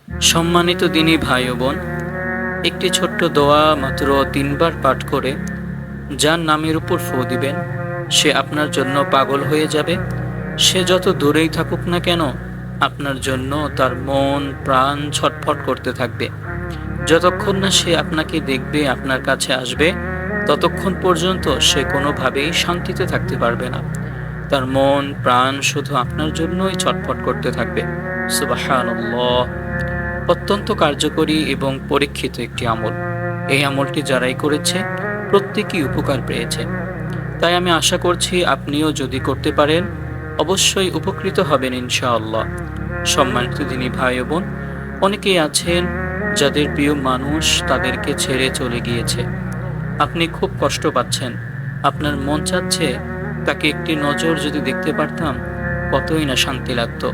সম্মানিত দিনী ভাই ও বোন, একটি ছোট্ট দোয়া মাত্র 3বার পাঠ করে যার নামের উপর ফু দিবেন, সে আপনার জন্য পাগল হয়ে যাবে। সে যত দূরেই থাকুক না কেন, আপনার জন্য তার মন প্রাণ ছটফট করতে থাকবে। যতক্ষণ না সে আপনাকে দেখবে, আপনার কাছে আসবে, ততক্ষণ পর্যন্ত সে কোনোভাবেই শান্তিতে থাকতে পারবে না। তার মন প্রাণ শুধু আপনার জন্যই ছটফট করতে থাকবে। সুবহানাল্লাহ। অত্যন্ত কার্যকরী এবং পরীক্ষিত একটি আমল। এই আমলটি যারাই করেছে প্রত্যেকেই উপকার পেয়েছে। তাই আমি আশা করছি আপনিও যদি করতে পারেন অবশ্যই উপকৃত হবেন ইনশাআল্লাহ। সম্মানিত দিনী ভাই ও বোন, অনেকেই আছেন যাদের প্রিয় মানুষ তাদেরকে ছেড়ে চলে গিয়েছে। আপনি খুব কষ্ট পাচ্ছেন, আপনার মন চাচ্ছে তাকে একটি নজর যদি দেখতে পারতাম কতই না শান্তি লাগতো।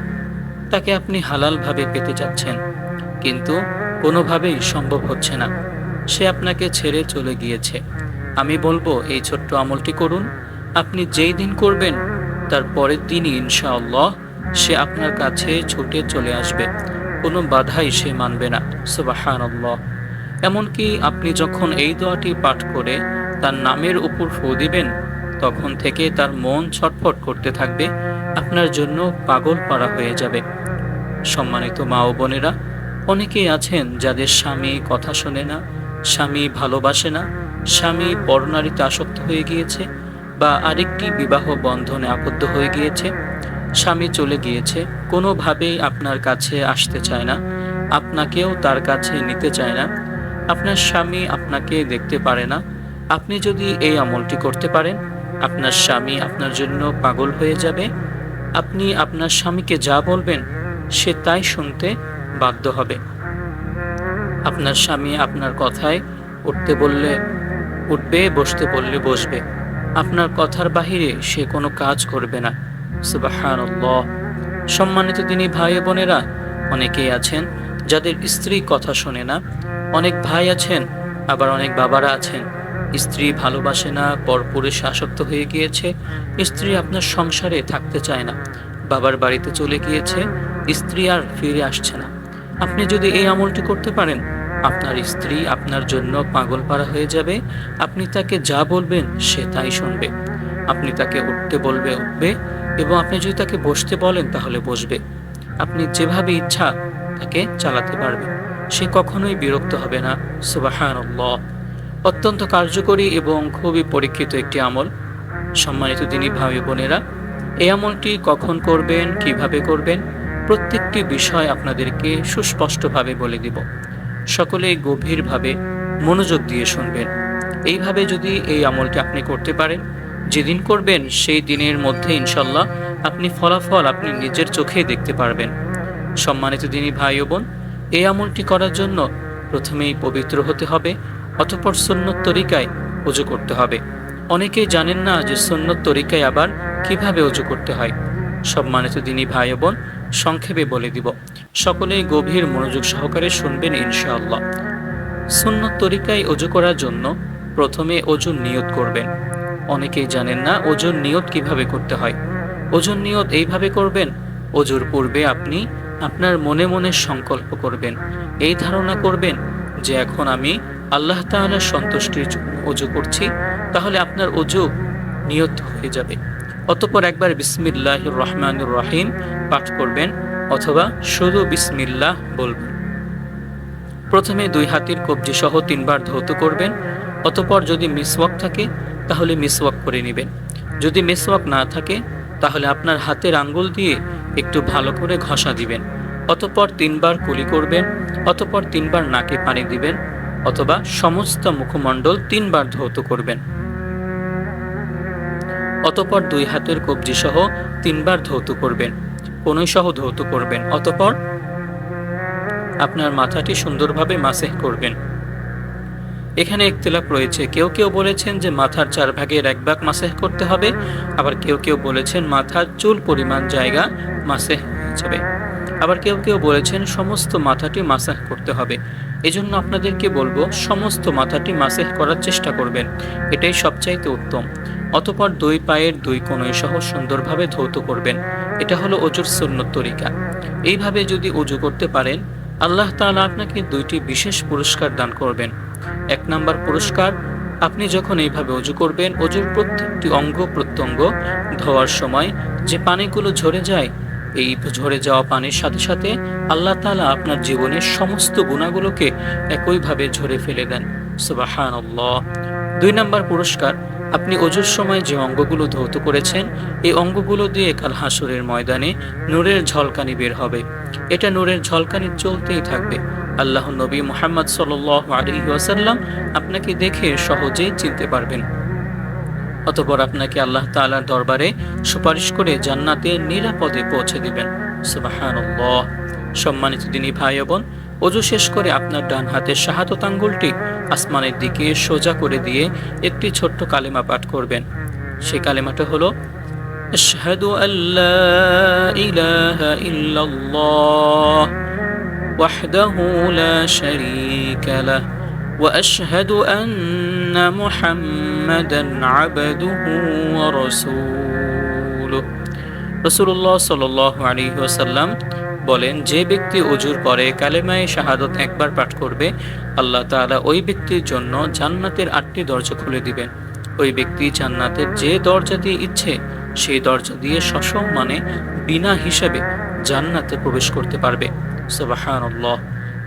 তাকে আপনি হালালভাবে পেতে চাচ্ছেন, কিন্তু কোনোভাবেই সম্ভব হচ্ছে না। সে আপনাকে ছেড়ে চলে গিয়েছে। আমি বলবো এই ছোট্ট আমলটি করুন। আপনি যেই দিন করবেন তার পরের দিনই ইনশাআল্লাহ সে আপনার কাছে ছুটে চলে আসবে। কোনো বাধাই সে মানবে না। সুবহানাল্লাহ। এমনকি আপনি যখন এই দোয়াটি পাঠ করে তার নামের উপর ফু দিবেন, তখন থেকে তার মন ছটফট করতে থাকবে, আপনার জন্য পাগল পারা হয়ে যাবে। সম্মানিত মা ও বোনেরা, অনেকেই আছেন যাদের স্বামী কথা শোনে না, স্বামী ভালোবাসে না, স্বামী পরনারীতে আসক্ত হয়ে গিয়েছে বা আরেকটি বিবাহ বন্ধনে আবদ্ধ হয়ে গিয়েছে। স্বামী চলে গিয়েছে, কোনোভাবেই আপনার কাছে আসতে চায় না, আপনাকেও তার কাছে নিতে চায় না। আপনার স্বামী আপনাকে দেখতে পারে না। আপনি যদি এই আমলটি করতে পারেন, আপনার স্বামী আপনার জন্য পাগল হয়ে যাবে। আপনি আপনার স্বামীকে যা বলবেন সে তাই শুনতে বাধ্য হবে। আপনার স্বামী আপনার কথায় উঠতে বললে উঠবে, বসতে বললে বসবে। আপনার কথার বাহিরে সে কোনো কাজ করবে না। সুবহানাল্লাহ। সম্মানিত দিনী ভাই বোনেরা, অনেকেই আছেন যাদের স্ত্রী কথা শোনে না। অনেক ভাই আছেন, আবার অনেক বাবারা আছেন, স্ত্রী ভালোবাসে না, পরপুরুষে আসক্ত হয়ে গিয়েছে। স্ত্রী আপনার সংসারে থাকতে চায় না, বাবার বাড়িতে চলে গিয়েছে, স্ত্রী আর ফিরে আসছে না। আপনি যদি এই আমলটি করতে পারেন, আপনার স্ত্রী আপনার জন্য পাগল পারা হয়ে যাবে। আপনি তাকে যা বলবেন সে তাই শুনবে। আপনি তাকে উঠতে বলবে উঠবে, এবং আপনি যদি তাকে বসতে বলেন তাহলে বসবে। আপনি যেভাবে ইচ্ছা তাকে চালাতে পারবেন, সে কখনোই বিরক্ত হবে না। সুবহানাল্লাহ। অত্যন্ত কার্যকরী এবং খুবই পরীক্ষিত একটি আমল। সম্মানিত দিনী ভাই বোনেরা, এই আমলটি কখন করবেন, কিভাবে করবেন, প্রত্যেকটি বিষয় আপনাদেরকে সুস্পষ্টভাবে বলে দিব। সকলেই গভীরভাবে মনোযোগ দিয়ে শুনবেন। এইভাবে যদি এই আমলটি আপনি করতে পারেন, যেদিন করবেন সেই দিনের মধ্যে ইনশাল্লাহ আপনি ফলাফল আপনি নিজের চোখে দেখতে পারবেন। সম্মানিত দিনী ভাই ও বোন, এই আমলটি করার জন্য প্রথমেই পবিত্র হতে হবে, অতঃপর সুন্নত তরিকায় ওযু করতে হবে। অনেকেই জানেন না যে সুন্নত তরিকায় আবার কিভাবে ওযু করতে হয়। সম্মানিত দিনী ভাই ও বোন, সংক্ষেপে বলে দিব, সকলেই গভীর মনোযোগ সহকারে শুনবেন ইনশাআল্লাহ। সুন্নত তরিকায় ওযু করার জন্য প্রথমে ওযুর নিয়ত করবেন। অনেকেই জানেন না ওযুর নিয়ত কিভাবে করতে হয়। ওযুর নিয়ত এইভাবে করবেন, ওযুর পূর্বে আপনি আপনার মনে মনে সংকল্প করবেন, এই ধারণা করবেন যে এখন আমি আল্লাহ তাআলার সন্তুষ্টির জন্য ওযু করছি। তাহলে আপনার ওযু নিয়ত হয়ে যাবে। অতঃপর একবার বিসমিল্লাহির রহমানির রহিম পাঠ করবেন, অথবা শুধু বিসমিল্লাহ বলবেন। প্রথমে 2 হাতের কবজি সহ 3বার ধৌত করবেন। অতঃপর যদি মিসওয়াক থাকে তাহলে মিসওয়াক করে নেবেন। যদি মিসওয়াক না থাকে তাহলে আপনার হাতের আঙ্গুল দিয়ে একটু ভালো করে ঘষা দিবেন। অতঃপর 3বার কুলি করবেন। অতঃপর 3বার নাকে পানি দিবেন, অথবা সমস্ত মুখমণ্ডল 3বার ধৌত করবেন। অতঃপর 2 হাতের কবজি সহ 3বার ধৌত করবেন, কনুই সহ ধৌত করবেন। অতঃপর আপনার মাথাটি সুন্দরভাবে মাসেহ করবেন। এখানে ইখতিলাফ রয়েছে। কেউ কেউ বলেছেন যে মাথার 4 ভাগের 1 ভাগ মাসেহ করতে হবে, আবার কেউ কেউ বলেছেন মাথার চুল পরিমাণ জায়গা মাসেহ হয়ে যাবে, আবার কেউ কেউ বলেছেন সমস্ত মাথাটি মাসেহ করতে হবে। এজন্য আপনাদেরকে বলবো সমস্ত মাথাটি মাসেহ করার চেষ্টা করবেন, এটাই সবচাইতে উত্তম। অতঃপর 2 পায়ের 2 কোণই সহ সুন্দরভাবে ধৌত করবেন। এটা হলো ওযুর সুন্নত তরিকা। এইভাবে যদি ওযু করতে পারেন আল্লাহ তাআলা আপনাকে দুইটি বিশেষ পুরস্কার দান করবেন। 1 নাম্বার পুরস্কার, আপনি যখন এইভাবে অজু করবেন, অজুর প্রত্যেকটি অঙ্গ প্রত্যঙ্গ ধোয়ার সময় যে পানিগুলো ঝরে যায়, এই ঝরে যাওয়া পানির সাথে সাথে আল্লাহ তাআলা আপনার জীবনের সমস্ত গুনাহগুলোকে একইভাবে ঝরে ফেলে দেন। সুবহানাল্লাহ। 2 নাম্বার পুরস্কার, আপনি অজুর সময় যে অঙ্গগুলো ধৌত করেছেন, এই অঙ্গগুলো দিয়ে কাল হাসরের ময়দানে নূরের ঝলকানি বের হবে। এটা নূরের ঝলকানি চলতেই থাকবে। আল্লাহর নবী মুহাম্মদ সাল্লাল্লাহু আলাইহি ওয়াসাল্লাম আপনাকে দেখে সহজেই চিনতে পারবেন। অতঃপর আপনাকে আল্লাহ তাআলার দরবারে সুপারিশ করে জান্নাতে নিরাপদে পৌঁছে দিবেন। সুবহানাল্লাহ। সম্মানিত দিনী ভাই ও বোন, অজু শেষ করে আপনার ডান হাতের শাহাদাত আঙ্গুলটি আসমানের দিকে সোজা করে দিয়ে একটি ছোট্ট কালেমা পাঠ করবেন। সেই কালেমাটা হলো আশহাদু আল্লা ইলাহা ইল্লাল্লাহ ওয়াহদাহু লা শারীকা লাহ وأشهد أن محمدا عبده ورسوله। রাসূলুল্লাহ সাল্লাল্লাহু আলাইহি ওয়াসাল্লাম বলেন, যে ব্যক্তি অজুর পরে কালেমায়ে শাহাদাত একবার পাঠ করবে, আল্লাহ তাআলা ওই ব্যক্তির জন্য জান্নাতের 8টি দরজা খুলে দিবেন। ওই ব্যক্তি জান্নাতের যে দরজা দিয়ে ইচ্ছে সেই দরজা দিয়ে সসম্মানে বিনা হিসাবে জান্নাতে প্রবেশ করতে পারবে। সুবহানাল্লাহ।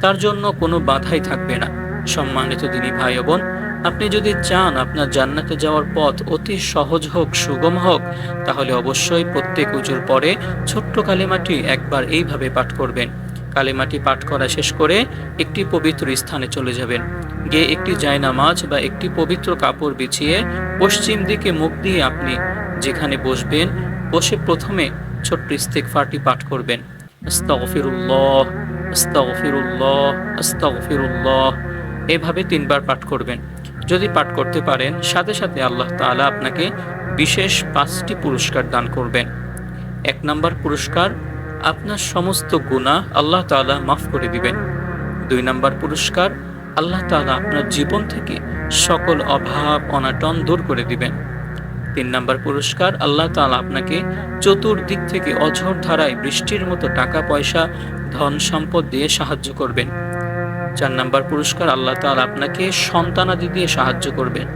তার জন্য কোনো বাধাই থাকবে না। সম্মানিত দিনী ভাই ও বোন, আপনি যদি চান আপনার জান্নাতে যাওয়ার পথ অতি সহজ হোক, সুগম হোক, তাহলে অবশ্যই প্রত্যেক উজুর পরে ছোট্ট কালেমাটি একবার এইভাবে পাঠ করবেন। কালেমাটি পাঠ করা শেষ করে একটি পবিত্র স্থানে চলে যাবেন। গিয়ে একটি জায়নামাজ বা একটি পবিত্র কাপড় বিছিয়ে পশ্চিম দিকে মুখ দিয়ে আপনি যেখানে বসবেন, বসে প্রথমে ছোট্ট ইস্তিগফারটি পাঠ করবেন। আস্তাগফিরুল্লাহ, আস্তাগফিরুল্লাহ, আস্তাগফিরুল্লাহ। এভাবে 3 বার পাঠ করবেন। যদি পাঠ করতে পারেন, সাথে সাথে আল্লাহ তাআলা আপনাকে বিশেষ 5টি পুরস্কার দান করবেন। 1 নাম্বার পুরস্কার, আপনার সমস্ত গুনাহ আল্লাহ তাআলা মাফ করে দিবেন। 2 নাম্বার পুরস্কার, আল্লাহ তাআলা আপনার জীবন থেকে সকল অভাব অনাটন দূর করে দিবেন। 3 নাম্বার পুরস্কার, আল্লাহ তাআলা আপনাকে চতুর্দিক থেকে অঝোর ধারায় বৃষ্টির মতো টাকা পয়সা ধন সম্পদ দিয়ে সাহায্য করবেন। 4 নাম্বার পুরস্কার, আল্লাহ তাআলা আপনাকে সন্তানাদি দিয়ে সাহায্য করবেন।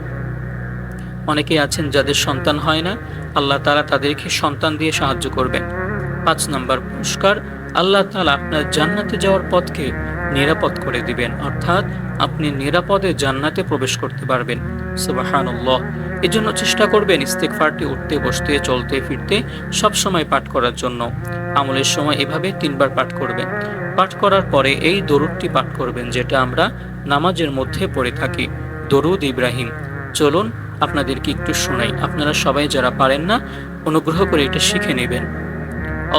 অনেকেই আছেন যাদের সন্তান হয় না, আল্লাহ তাআলা তাদেরকে সন্তান দিয়ে সাহায্য করবেন। 5 নাম্বার পুরস্কার, আল্লাহ তাআলা আপনার জান্নাতে যাওয়ার পথকে নিরাপদ করে দিবেন, অর্থাৎ আপনি নিরাপদে জান্নাতে প্রবেশ করতে পারবেন। সুবহানাল্লাহ। এজন্য চেষ্টা করবেন ইস্তিগফারটি উঠতে বসতে চলতে ফিরতে সব সময় পাঠ করার জন্য। আমলের সময় এভাবে 3 বার পাঠ করবেন। পাঠ করার পরে এই দরুদটি পাঠ করবেন, যেটা আমরা নামাজের মধ্যে পড়ে থাকি, দরুদ ইব্রাহিম। চলুন আপনাদেরকে একটু শোনাই। আপনারা সবাই যারা পারেন না, অনুগ্রহ করে এটা শিখে নেবেন।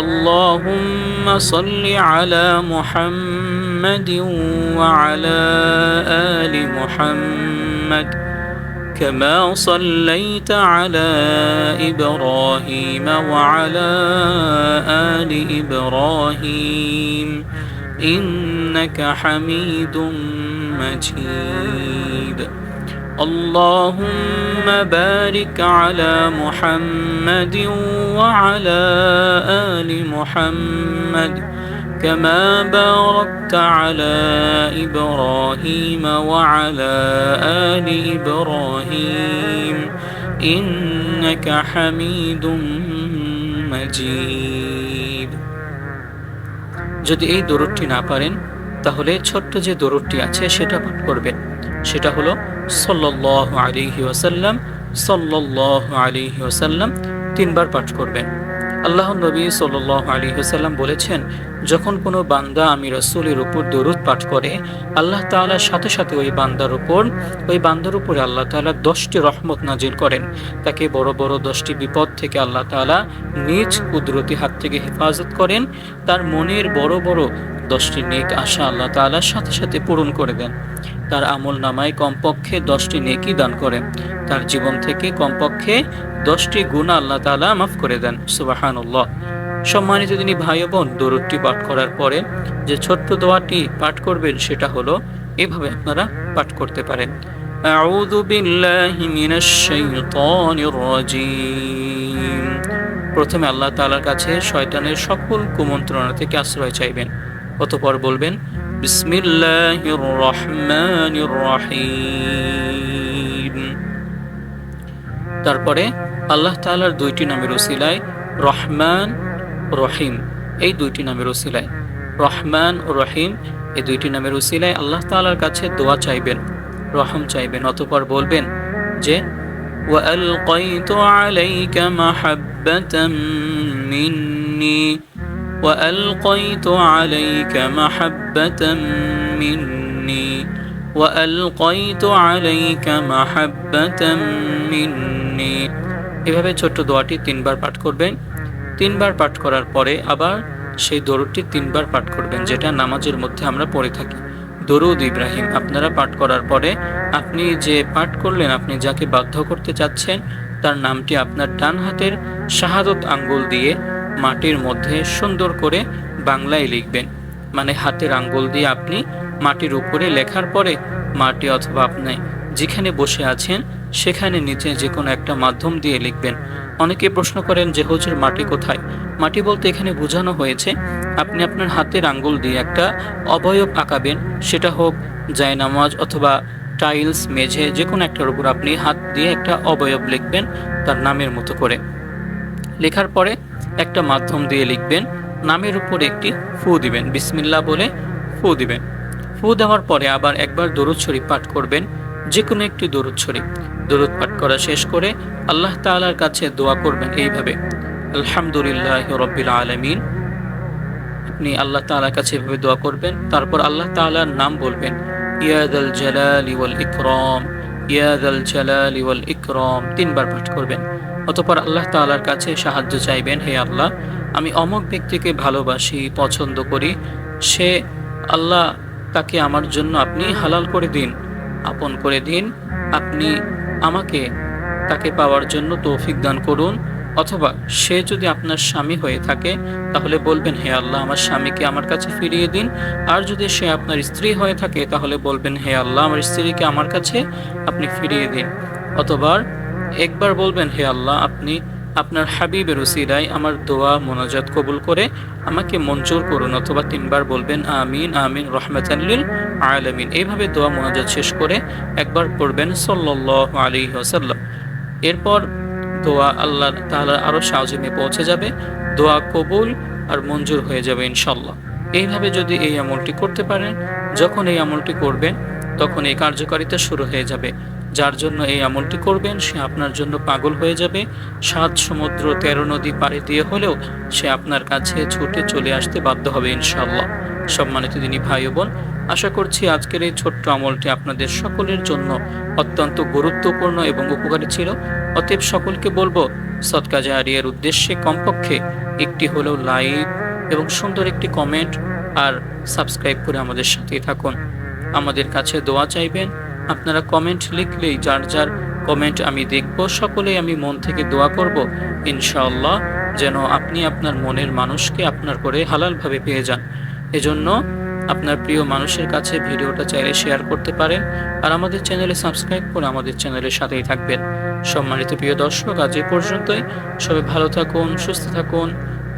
আল্লাহুম্মা সাল্লি আলা মুহাম্মাদিন ওয়া আলা আলি মুহাম্মাদ كما صليت على إبراهيم وعلى آل إبراهيم إنك حميد مجيد اللهم بارك على محمد وعلى آل محمد كما باركت على إبراهيم وعلى آل إبراهيم إنك حميد مجيد। যদি এই দরুদটি না পারেন, তাহলে ছোট্ট যে দরুদটি আছে সেটা পাঠ করবেন। সেটা হলো সাল্লাল্লাহু আলাইহি ওয়াসাল্লাম, সাল্লাল্লাহু আলাইহি ওয়াসাল্লাম 3 বার পাঠ করবেন। আল্লাহর নবী সাল্লাল্লাহু আলাইহি ওয়াসাল্লাম বলেছেন, যখন কোনো বান্দা আমি রাসূলের উপর দরুদ পাঠ করে, আল্লাহ তাআলার সাথে সাথে ওই বান্দার উপরে আল্লাহ তাআলা 10টি রহমত নাজিল করেন। তাকে বড় বড় 10টি বিপদ থেকে আল্লাহ তাআলা নিজ কুদরতি হাত থেকে হেফাজত করেন। তার মনের বড় বড় 10টি নেক আশা আল্লাহ তাআলার সাথে সাথে পূরণ করে দেন। তার আমল নামায় কমপক্ষে 10টি নেকি দান করেন। তার জীবন থেকে কমপক্ষে 10টি গুনাহ আল্লাহ তাআলা মাফ করে দেন। সুবহানাল্লাহ। সম্মানিত দিনী ভাই ও বোন, দরুদটি পাঠ করার পরে যে ছোট্ট দোয়াটি পাঠ করবেন সেটা হলো এভাবে আপনারা পাঠ করতে পারেন। আউযু বিল্লাহি মিনাশ শাইতানির রাজীম। প্রথমে আল্লাহ তাআলার কাছে শয়তানের সকল কুমন্ত্রণা থেকে আশ্রয় চাইবেন। অতঃপর বলবেন বিসমিল্লাহির রহমানির রহিম। তারপরে আল্লাহ তাআলার দুইটি নামের উসিলায় রহমান, রহিম, এই দুইটি নামের উসিলায় রহমান ও রহিম, এই দুইটি নামের উসিলায় আল্লাহ তাআলার কাছে দোয়া চাইবেন, রহম চাইবেন। অতঃপর বলবেন যে وألقيت عليك محبة مني وألقيت عليك محبة مني وألقيت عليك محبة مني। এভাবে ছোট্ট দোয়াটি 3 বার পাঠ করবেন। 3 বার পাঠ করার পরে আবার সেই দরুদটি 3 বার পাঠ করবেন, যেটা নামাজের মধ্যে আমরা পড়ে থাকি, দরুদ ইব্রাহিম। আপনারা পাঠ করার পরে আপনি যে পাঠ করলেন, আপনি যাকে বাধ্য করতে চাচ্ছেন তার নামটি আপনার ডান হাতের শাহাদত আঙ্গুল দিয়ে মাটির মধ্যে সুন্দর করে বাংলায় লিখবেন। মানে হাতের আঙ্গুল দিয়ে আপনি মাটির উপরে লেখার পরে মাটি অথবা আপনি যেখানে বসে আছেন সেখানে নিচে যে কোনো একটা মাধ্যম দিয়ে লিখবেন। অনেকে প্রশ্ন করেন যে হুজুর মাটি কোথায়? মাটি বলতে এখানে বোঝানো হয়েছে আপনি আপনার হাতের আঙ্গুল দিয়ে একটা অবয়ব আঁকাবেন, সেটা হোক জায়নামাজ অথবা টাইলস, মেঝে, যে কোনো একটার উপর আপনি হাত দিয়ে একটা অবয়ব লিখবেন তার নামের মতো করে। লেখার পরে একটা মাধ্যম দিয়ে লিখবেন, নামের উপর একটি ফু দিবেন, বিসমিল্লাহ বলে ফু দিবেন। ফু দেওয়ার পরে আবার একবার দরুদ শরীফ পাঠ করবেন, যে কোনো একটি দরুদ শরীফ। দরুদ পাঠ করা শেষ করে আল্লাহ তাআলার কাছে দোয়া করবেন এইভাবে, আলহামদুলিল্লাহি রাব্বিল আলামিন। আপনি আল্লাহ তাআলার কাছে এভাবে দোয়া করবেন। তারপর আল্লাহ তাআলার নাম বলবেন, ইয়া যাল জালালি ওয়াল ইকরাম, ইয়া যাল জালালি ওয়াল ইকরাম, 3 বার পাঠ করবেন। অতঃপর আল্লাহ তাআলার কাছে সাহায্য চাইবেন, হে আল্লাহ, আমি অমুক ব্যক্তিকে ভালোবাসি, পছন্দ করি, সে আল্লাহ, তাকে আমার জন্য আপনি হালাল করে দিন, আপন করে দিন, আপনি আমাকে তাকে পাওয়ার জন্য তৌফিক দান করুন। অথবা সে যদি আপনার স্বামী হয়ে থাকে তাহলে বলবেন, হে আল্লাহ, আমার স্বামীকে আমার কাছে ফিরিয়ে দিন। আর যদি সে আপনার স্ত্রী হয়ে থাকে তাহলে বলবেন, হে আল্লাহ, আমার স্ত্রীকে আমার কাছে আপনি ফিরিয়ে দিন। অথবা একবার বলবেন, হে আল্লাহ, আপনি আপনার হাবিবের উসিলায় আমার দোয়া মোনাজাত কবুল করে আমাকে মঞ্জুর করুন। অথবা 3 বার বলবেন, আমিন আমিন রহমাতাল লিল আলামিন। এইভাবে দোয়া মোনাজাত শেষ করে একবার পড়বেন সাল্লাল্লাহু আলাইহি ওয়াসাল্লাম। এরপর দোয়া আল্লাহ তাআলার আরশ আযিমে পৌঁছে যাবে, দোয়া কবুল আর মঞ্জুর হয়ে যাবে ইনশাআল্লাহ। এইভাবে যদি এই আমলটি করতে পারেন, যখন এই আমলটি করবেন তখন এই কার্যকারিতা শুরু হয়ে যাবে। যার জন্য এই আমলটি করবেন সে আপনার জন্য পাগল হয়ে যাবে। 7 সমুদ্র 13 নদী পাড়ি দিয়ে হলেও সে আপনার কাছে ছুটে চলে আসতে বাধ্য হবে ইনশাআল্লাহ। সম্মানিত দিনী ভাই ও বোন, আশা করছি আজকের এই ছোট্ট আমলটি আপনাদের সকলের জন্য অত্যন্ত গুরুত্বপূর্ণ এবং উপকারী ছিল। অতএব সকলকে বলবো, সদকা জারিয়ার উদ্দেশ্যে কমপক্ষে একটি হলেও লাইক এবং সুন্দর একটি কমেন্ট আর সাবস্ক্রাইব করে আমাদের সাথেই থাকুন। আমাদের কাছে দোয়া চাইবেন। আপনারা কমেন্ট লিখলেই যার যার কমেন্ট আমি দেখব, সকলেই আমি মন থেকে দোয়া করব ইনশাআল্লাহ, যেন আপনি আপনার মনের মানুষকে আপনার করে হালালভাবে পেয়ে যান। এজন্য আপনার প্রিয় মানুষের কাছে ভিডিওটা চাইলে শেয়ার করতে পারেন আর আমাদের চ্যানেলে সাবস্ক্রাইব করে আমাদের চ্যানেলের সাথেই থাকবেন। সম্মানিত প্রিয় দর্শক, আজ এই পর্যন্তই। সবাই ভালো থাকুন, সুস্থ থাকুন।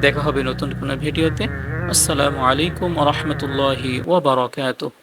দেখা হবে নতুন কোনো ভিডিওতে। আসসালামু আলাইকুম ওয়া রাহমাতুল্লাহি ওয়া বারাকাতুহু।